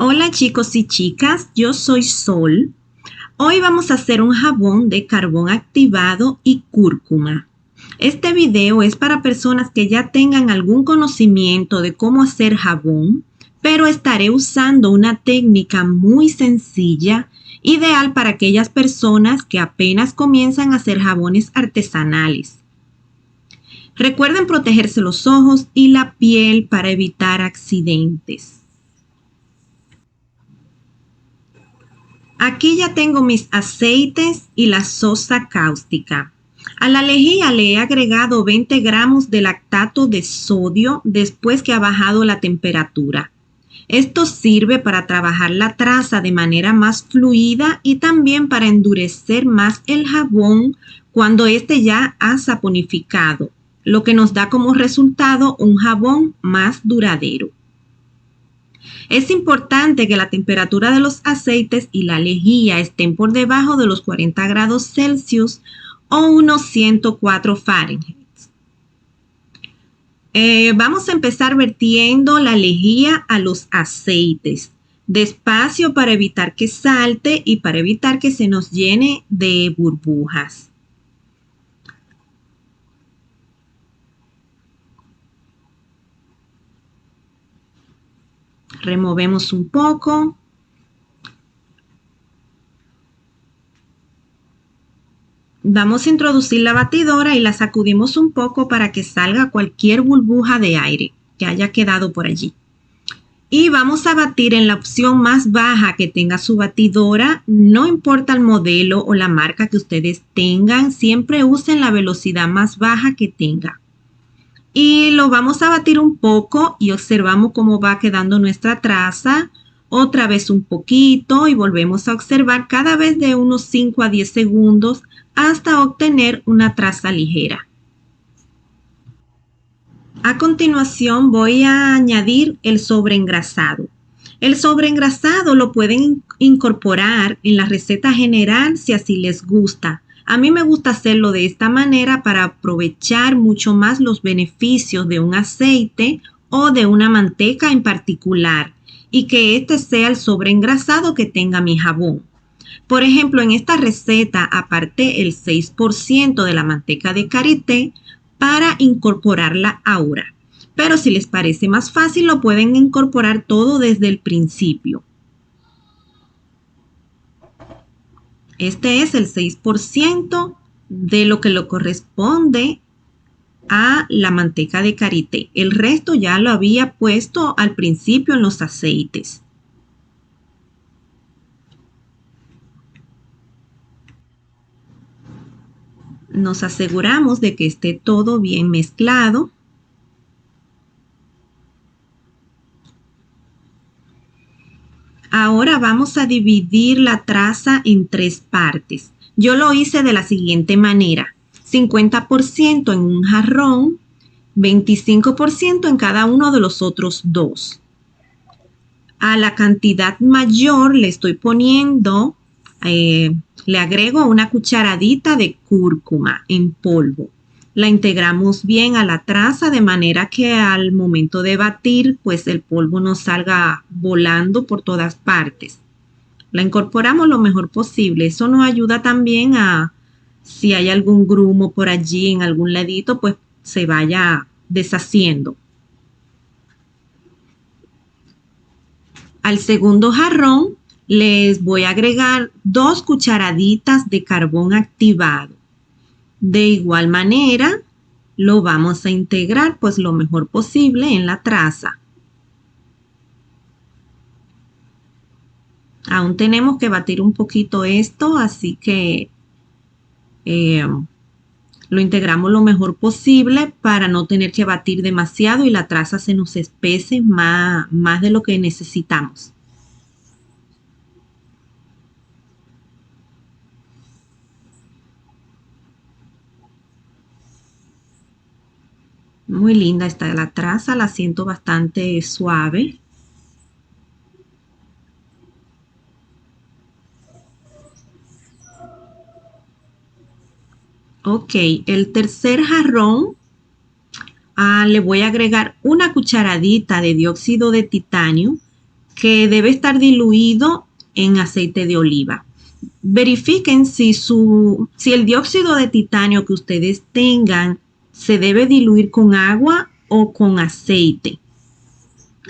Hola chicos y chicas, yo soy Sol. Hoy vamos a hacer un jabón de carbón activado y cúrcuma. Este video es para personas que ya tengan algún conocimiento de cómo hacer jabón, pero estaré usando una técnica muy sencilla, ideal para aquellas personas que apenas comienzan a hacer jabones artesanales. Recuerden protegerse los ojos y la piel para evitar accidentes. Aquí ya tengo mis aceites y la sosa cáustica. A la lejía le he agregado 20 gramos de lactato de sodio después que ha bajado la temperatura. Esto sirve para trabajar la traza de manera más fluida y también para endurecer más el jabón cuando este ya ha saponificado, lo que nos da como resultado un jabón más duradero. Es importante que la temperatura de los aceites y la lejía estén por debajo de los 40 grados Celsius o unos 104 Fahrenheit. Vamos a empezar vertiendo la lejía a los aceites, despacio para evitar que salte y para evitar que se nos llene de burbujas. Removemos un poco. Vamos a introducir la batidora y la sacudimos un poco para que salga cualquier burbuja de aire que haya quedado por allí. Y vamos a batir en la opción más baja que tenga su batidora, no importa el modelo o la marca que ustedes tengan, siempre usen la velocidad más baja que tenga. Y lo vamos a batir un poco y observamos cómo va quedando nuestra traza. Otra vez un poquito y volvemos a observar cada vez de unos 5 a 10 segundos hasta obtener una traza ligera. A continuación voy a añadir el sobreengrasado. El sobreengrasado lo pueden incorporar en la receta general si así les gusta. A mí me gusta hacerlo de esta manera para aprovechar mucho más los beneficios de un aceite o de una manteca en particular y que este sea el sobreengrasado que tenga mi jabón. Por ejemplo, en esta receta aparté el 6% de la manteca de karité para incorporarla ahora. Pero si les parece más fácil, lo pueden incorporar todo desde el principio. Este es el 6% de lo que le corresponde a la manteca de karité. El resto ya lo había puesto al principio en los aceites. Nos aseguramos de que esté todo bien mezclado. Ahora vamos a dividir la traza en 3 partes. Yo lo hice de la siguiente manera: 50% en un jarrón, 25% en cada uno de los otros 2. A la cantidad mayor le estoy poniendo, le agrego una cucharadita de cúrcuma en polvo. La integramos bien a la traza de manera que al momento de batir, pues el polvo no salga volando por todas partes. La incorporamos lo mejor posible. Eso nos ayuda también a, si hay algún grumo por allí en algún ladito, pues se vaya deshaciendo. Al segundo jarrón les voy a agregar 2 cucharaditas de carbón activado. De igual manera, lo vamos a integrar pues lo mejor posible en la traza. Aún tenemos que batir un poquito esto, así que lo integramos lo mejor posible para no tener que batir demasiado y la traza se nos espese más de lo que necesitamos. Muy linda está la traza, la siento bastante suave. Ok, el tercer jarrón le voy a agregar una cucharadita de dióxido de titanio, que debe estar diluido en aceite de oliva. Verifiquen si el dióxido de titanio que ustedes tengan se debe diluir con agua o con aceite.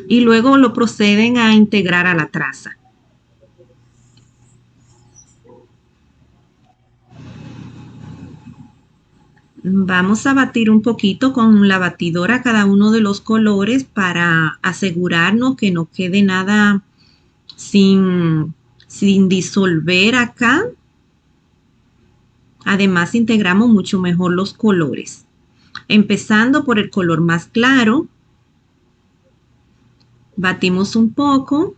Y luego lo proceden a integrar a la traza. Vamos a batir un poquito con la batidora cada uno de los colores para asegurarnos que no quede nada sin disolver acá. Además, integramos mucho mejor los colores. Empezando por el color más claro, batimos un poco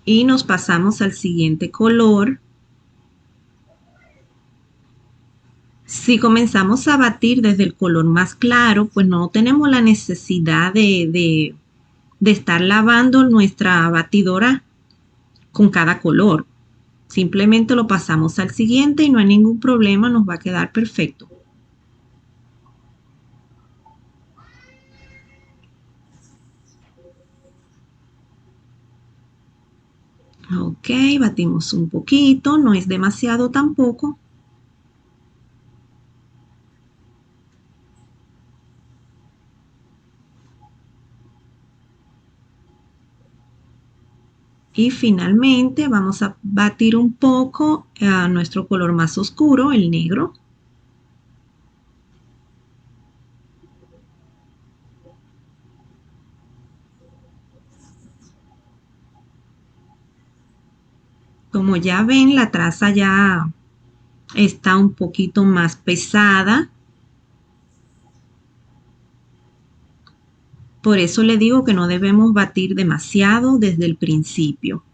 y nos pasamos al siguiente color. Si comenzamos a batir desde el color más claro, pues no tenemos la necesidad de estar lavando nuestra batidora con cada color. Simplemente lo pasamos al siguiente y no hay ningún problema, nos va a quedar perfecto. Ok, batimos un poquito, no es demasiado tampoco. Y finalmente vamos a batir un poco a nuestro color más oscuro, el negro. Como ya ven, la traza ya está un poquito más pesada. Por eso le digo que no debemos batir demasiado desde el principio.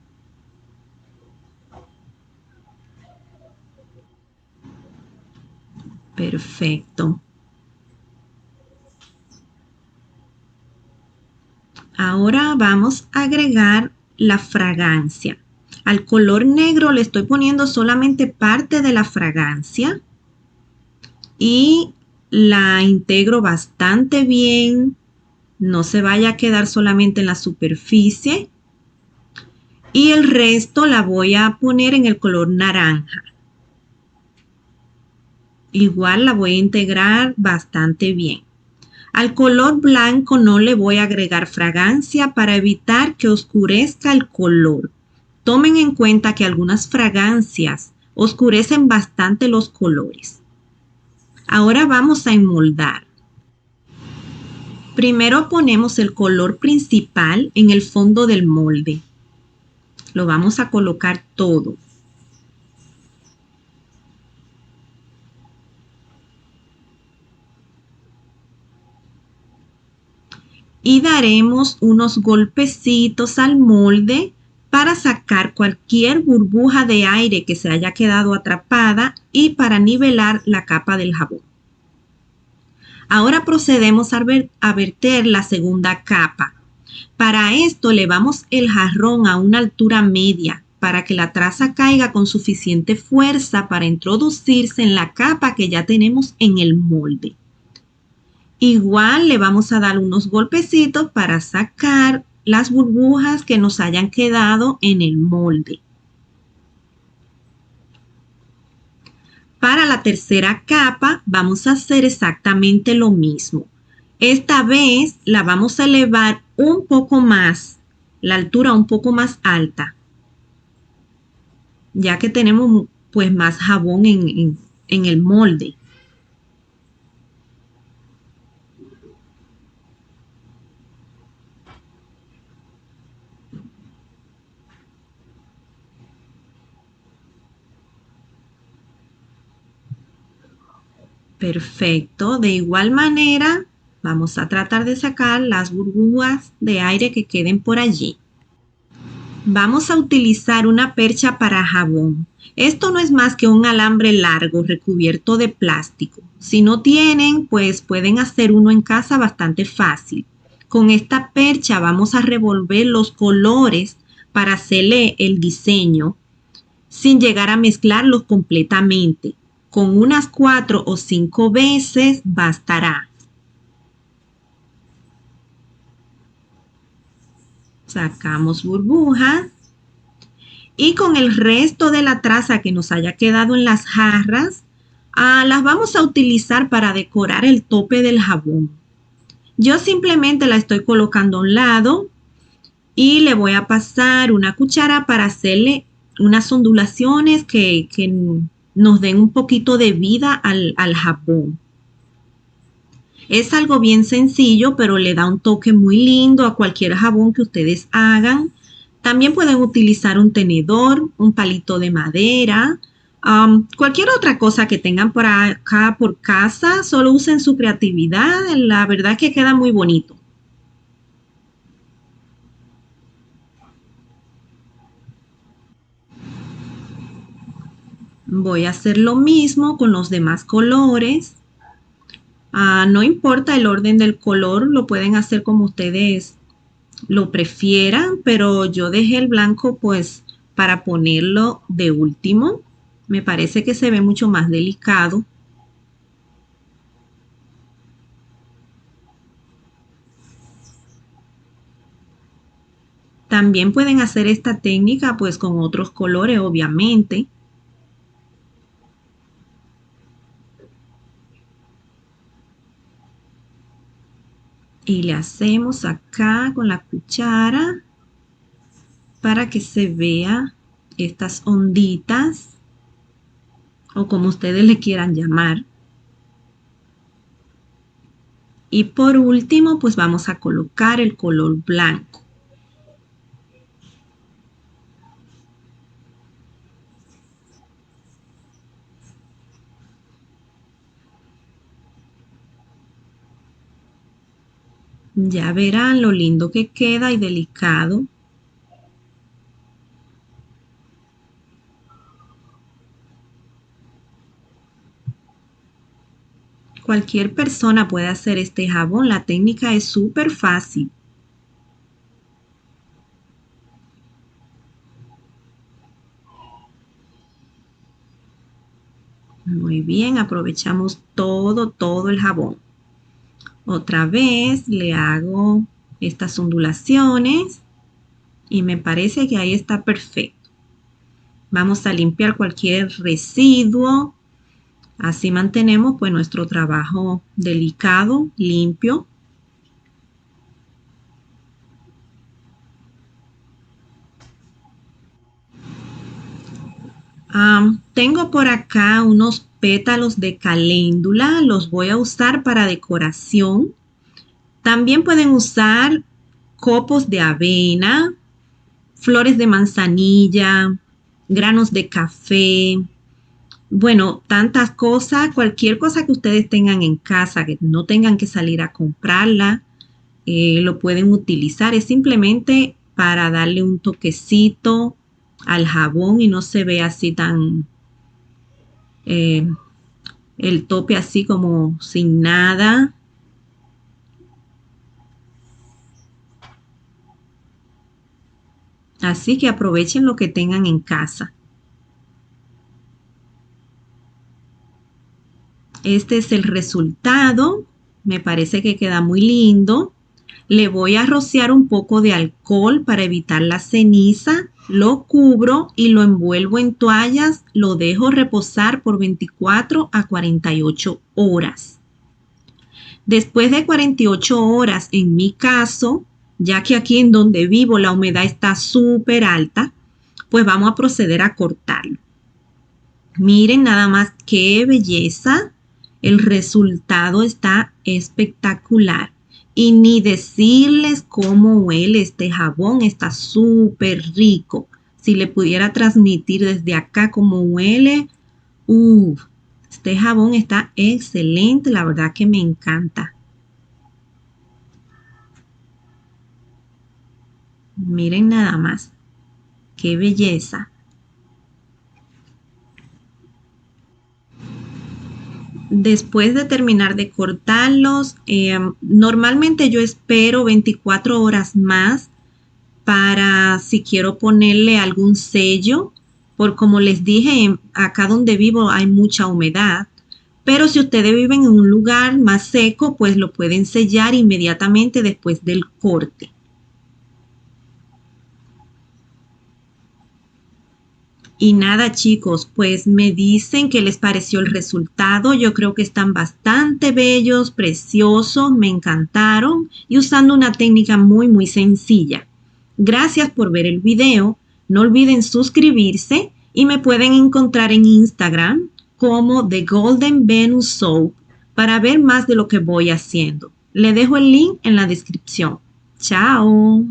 Perfecto. Ahora vamos a agregar la fragancia. Al color negro le estoy poniendo solamente parte de la fragancia y la integro bastante bien. No se vaya a quedar solamente en la superficie. Y el resto la voy a poner en el color naranja. Igual la voy a integrar bastante bien. Al color blanco no le voy a agregar fragancia para evitar que oscurezca el color. Tomen en cuenta que algunas fragancias oscurecen bastante los colores. Ahora vamos a enmoldar. Primero ponemos el color principal en el fondo del molde. Lo vamos a colocar todo. Y daremos unos golpecitos al molde para sacar cualquier burbuja de aire que se haya quedado atrapada y para nivelar la capa del jabón. Ahora procedemos a verter la segunda capa. Para esto elevamos el jarrón a una altura media para que la traza caiga con suficiente fuerza para introducirse en la capa que ya tenemos en el molde. Igual le vamos a dar unos golpecitos para sacar las burbujas que nos hayan quedado en el molde. Para la tercera capa vamos a hacer exactamente lo mismo. Esta vez la vamos a elevar un poco más, la altura un poco más alta, ya que tenemos pues más jabón en el molde. Perfecto, de igual manera vamos a tratar de sacar las burbujas de aire que queden por allí. Vamos a utilizar una percha para jabón. Esto no es más que un alambre largo recubierto de plástico. Si no tienen, pues pueden hacer uno en casa bastante fácil. Con esta percha vamos a revolver los colores para hacerle el diseño sin llegar a mezclarlos completamente. Con unas 4 o 5 veces bastará. Sacamos burbujas. Y con el resto de la traza que nos haya quedado en las jarras, las vamos a utilizar para decorar el tope del jabón. Yo simplemente la estoy colocando a un lado y le voy a pasar una cuchara para hacerle unas ondulaciones que nos den un poquito de vida al jabón. Es algo bien sencillo, pero le da un toque muy lindo a cualquier jabón que ustedes hagan. También pueden utilizar un tenedor, un palito de madera, cualquier otra cosa que tengan por acá por casa. Solo usen su creatividad. La verdad es que queda muy bonito. Voy a hacer lo mismo con los demás colores. No importa el orden del color, lo pueden hacer como ustedes lo prefieran, pero yo dejé el blanco pues para ponerlo de último. Me parece que se ve mucho más delicado. También pueden hacer esta técnica pues con otros colores, obviamente. Y le hacemos acá con la cuchara para que se vea estas onditas o como ustedes le quieran llamar. Y por último, pues vamos a colocar el color blanco. Ya verán lo lindo que queda y delicado. Cualquier persona puede hacer este jabón. La técnica es súper fácil. Muy bien, aprovechamos todo el jabón. Otra vez le hago estas ondulaciones y me parece que ahí está perfecto. Vamos a limpiar cualquier residuo. Así mantenemos pues nuestro trabajo delicado, limpio. Tengo por acá unos pétalos de caléndula, los voy a usar para decoración. También pueden usar copos de avena, flores de manzanilla, granos de café. Bueno, tantas cosas, cualquier cosa que ustedes tengan en casa, que no tengan que salir a comprarla, lo pueden utilizar. Es simplemente para darle un toquecito al jabón y no se ve así tan eh, el tope así como sin nada. Así que aprovechen lo que tengan en casa. Este es el resultado. Me parece que queda muy lindo. Le voy a rociar un poco de alcohol para evitar la ceniza. Lo cubro y lo envuelvo en toallas. Lo dejo reposar por 24 a 48 horas. Después de 48 horas, en mi caso, ya que aquí en donde vivo la humedad está súper alta, pues vamos a proceder a cortarlo. Miren nada más qué belleza. El resultado está espectacular. Y ni decirles cómo huele este jabón, está súper rico. Si le pudiera transmitir desde acá cómo huele, este jabón está excelente, la verdad que me encanta. Miren nada más, qué belleza. Después de terminar de cortarlos, normalmente yo espero 24 horas más para si quiero ponerle algún sello, por como les dije, acá donde vivo hay mucha humedad, pero si ustedes viven en un lugar más seco, pues lo pueden sellar inmediatamente después del corte. Y nada, chicos, pues me dicen qué les pareció el resultado. Yo creo que están bastante bellos, preciosos, me encantaron y usando una técnica muy sencilla. Gracias por ver el video. No olviden suscribirse y me pueden encontrar en Instagram como The Golden Venus Soap para ver más de lo que voy haciendo. Le dejo el link en la descripción. Chao.